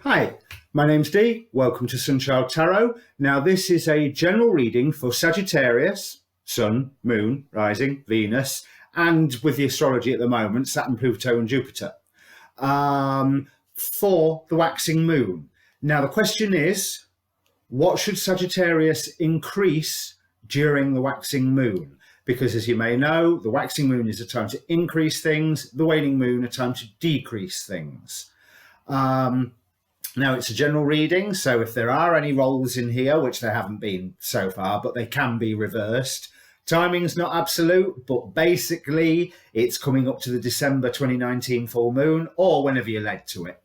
Hi, my name's Dee. Welcome to Sunchild Tarot. Now, this is a general reading for Sagittarius, Sun, Moon, Rising, Venus, and with the astrology at the moment, Saturn, Pluto, and Jupiter, for the waxing moon. Now, the question is, what should Sagittarius increase during the waxing moon? Because as you may know, the waxing moon is a time to increase things, the waning moon a time to decrease things. Now, it's a general reading, so if there are any rolls in here, which there haven't been so far, but they can be reversed. Timing's not absolute, but basically it's coming up to the December 2019 full moon or whenever you're led to it.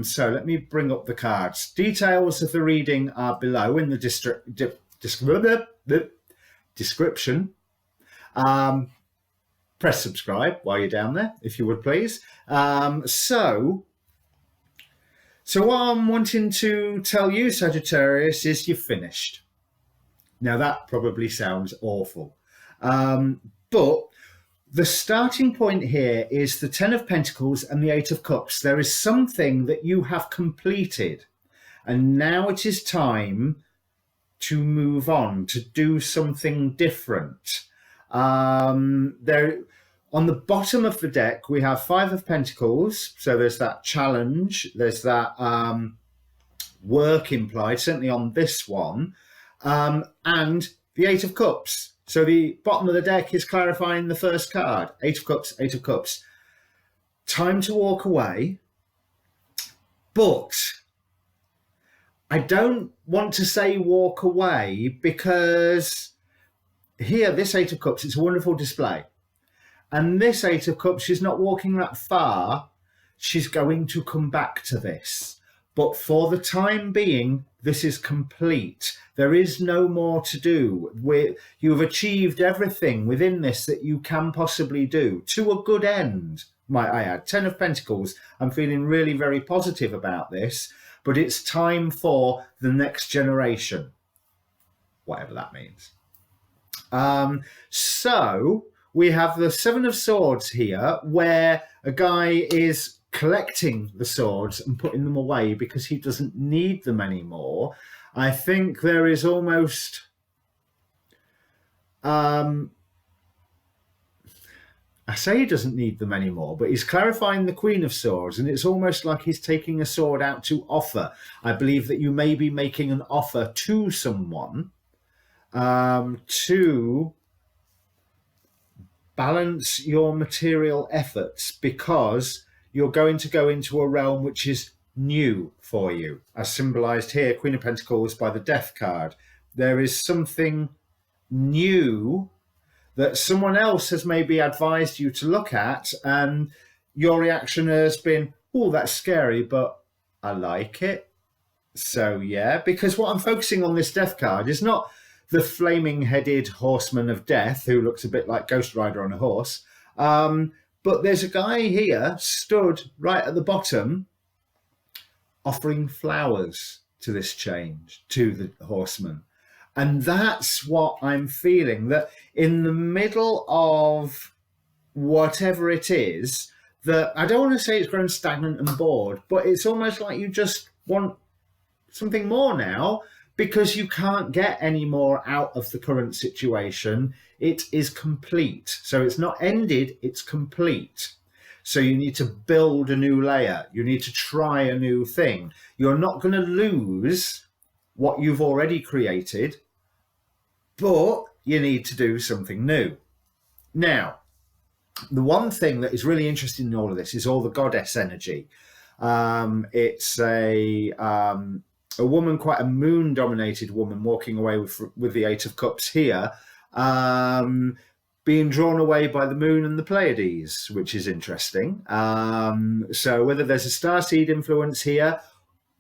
So let me bring up the cards. Details of the reading are below in the description. Press subscribe while you're down there, if you would please. So what I'm wanting to tell you, Sagittarius, is you're finished. Now, that probably sounds awful. But the starting point here is the Ten of Pentacles and the Eight of Cups. There is something that you have completed. And now it is time to move on, to do something different. On the bottom of the deck, we have Five of Pentacles. So there's that challenge. There's that work implied, certainly on this one. And the Eight of Cups. So the bottom of the deck is clarifying the first card. Eight of Cups, Eight of Cups. Time to walk away. But I don't want to say walk away because here, this Eight of Cups, it's a wonderful display. And this Eight of Cups, she's not walking that far. She's going to come back to this. But for the time being, this is complete. There is no more to do. You've achieved everything within this that you can possibly do to a good end, might I add. Ten of Pentacles, I'm feeling really very positive about this, but it's time for the next generation, whatever that means. So we have the Seven of Swords here, where a guy is collecting the swords and putting them away because he doesn't need them anymore. I think there is almost I say he doesn't need them anymore, but he's clarifying the Queen of Swords, and it's almost like he's taking a sword out to offer. I believe that you may be making an offer to someone to balance your material efforts, because you're going to go into a realm which is new for you, as symbolized here, Queen of Pentacles, by the Death card. There is something new that someone else has maybe advised you to look at, and your reaction has been, oh, that's scary, but I like it. So yeah, because what I'm focusing on this Death card is not the flaming-headed horseman of death who looks a bit like Ghost Rider on a horse. But there's a guy here stood right at the bottom offering flowers to this change, to the horseman. And that's what I'm feeling, that in the middle of whatever it is, that I don't want to say it's grown stagnant and bored, but it's almost like you just want something more now, because you can't get any more out of the current situation. It is complete. So it's not ended, it's complete. So you need to build a new layer. You need to try a new thing. You're not going to lose what you've already created, but you need to do something new. Now, the one thing that is really interesting in all of this is all the goddess energy. It's a woman, quite a moon-dominated woman, walking away with the Eight of Cups here, being drawn away by the moon and the Pleiades, which is interesting. So whether there's a starseed influence here,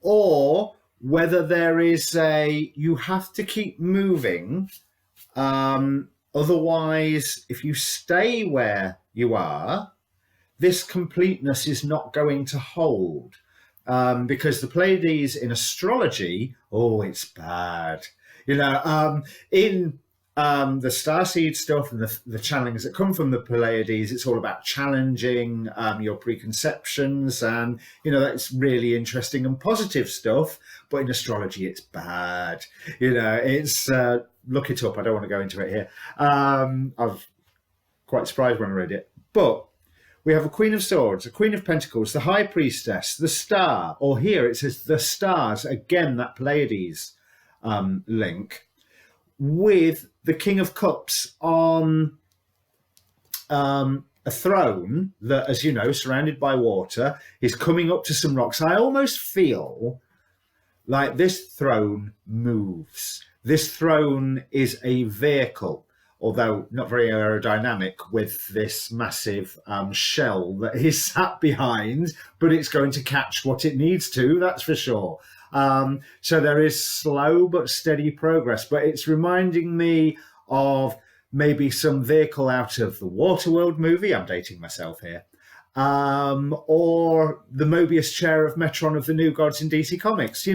or whether there is you have to keep moving. Otherwise, if you stay where you are, this completeness is not going to hold. Because the Pleiades in astrology, oh, it's bad. In the starseed stuff and the channelings that come from the Pleiades, it's all about challenging your preconceptions, and that's really interesting and positive stuff. But in astrology, it's bad. It's look it up. I don't want to go into it here. I was quite surprised when I read it. But we have a Queen of Swords, a Queen of Pentacles, the High Priestess, the Star, or here it says the Stars, again, that Pleiades link, with the King of Cups on a throne that, as you know, surrounded by water, is coming up to some rocks. I almost feel like this throne moves. This throne is a vehicle, although not very aerodynamic, with this massive shell that is sat behind, but it's going to catch what it needs to, that's for sure. So there is slow but steady progress, but it's reminding me of maybe some vehicle out of the Waterworld movie. I'm dating myself here. Or the Mobius chair of Metron of the New Gods in DC Comics.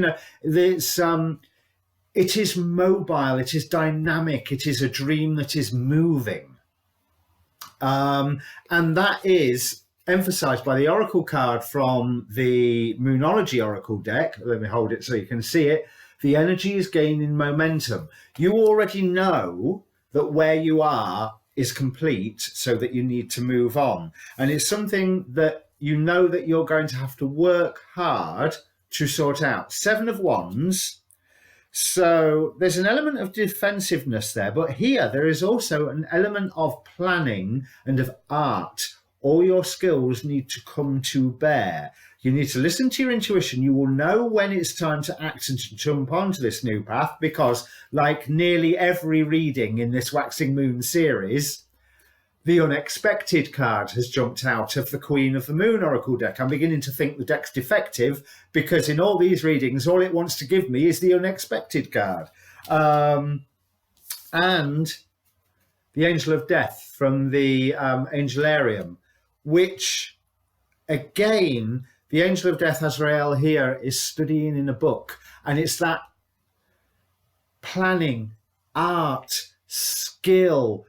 It is mobile, it is dynamic, it is a dream that is moving. And that is emphasized by the Oracle card from the Moonology Oracle deck. Let me hold it so you can see it. The energy is gaining momentum. You already know that where you are is complete, so that you need to move on. And it's something that you know that you're going to have to work hard to sort out. 7 of Wands. So there's an element of defensiveness there, but here there is also an element of planning and of art. All your skills need to come to bear. You need to listen to your intuition. You will know when it's time to act and to jump onto this new path, because like nearly every reading in this Waxing Moon series, the unexpected card has jumped out of the Queen of the Moon Oracle deck. I'm beginning to think the deck's defective, because in all these readings, all it wants to give me is the unexpected card. And the Angel of Death from the Angelarium, which, again, the Angel of Death, Azrael, here is studying in a book. And it's that planning, art, skill,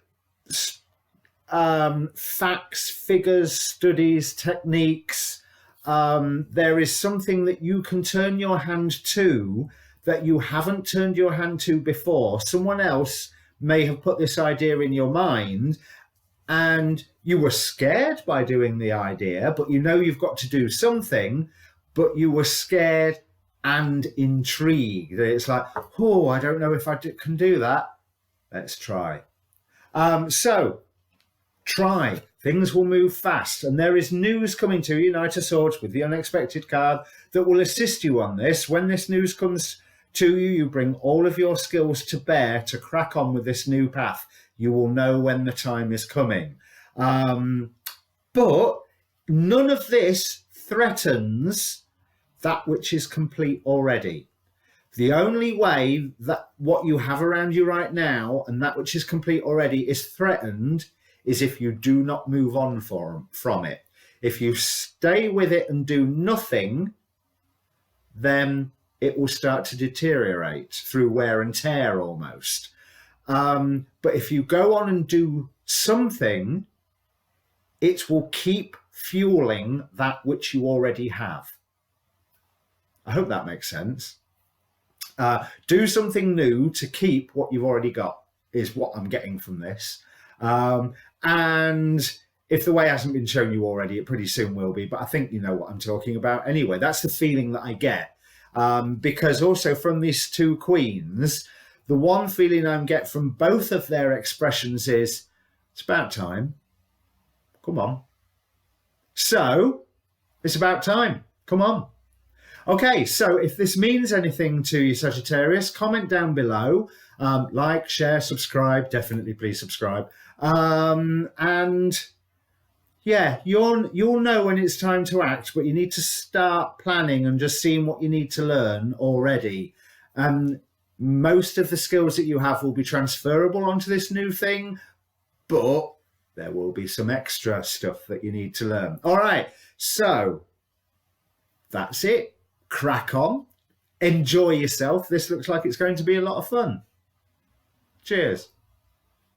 facts, figures, studies, techniques. There is something that you can turn your hand to that you haven't turned your hand to before. Someone else may have put this idea in your mind, and you were scared by doing the idea, but you know you've got to do something, but you were scared and intrigued. It's like, oh, I don't know if I can do that. Let's try. So try. Things will move fast, and there is news coming to you, Knight of Swords with the unexpected card, that will assist you on this. When this news comes to you, you bring all of your skills to bear to crack on with this new path. You will know when the time is coming. But none of this threatens that which is complete already. The only way that what you have around you right now and that which is complete already is threatened is if you do not move on from it. If you stay with it and do nothing, then it will start to deteriorate through wear and tear almost. But if you go on and do something, it will keep fueling that which you already have. I hope that makes sense. Do something new to keep what you've already got is what I'm getting from this. And if the way hasn't been shown you already, it pretty soon will be. But I think you know what I'm talking about anyway. That's the feeling that I get. Because also from these two queens, the one feeling I get from both of their expressions is, it's about time. Come on. So, it's about time. Come on. Okay, so if this means anything to you, Sagittarius, comment down below. Like, share, subscribe. Definitely please subscribe. And yeah, you'll know when it's time to act, but you need to start planning and just seeing what you need to learn already. And most of the skills that you have will be transferable onto this new thing, but there will be some extra stuff that you need to learn. All right, so that's it. Crack on. Enjoy yourself. This looks like it's going to be a lot of fun. Cheers.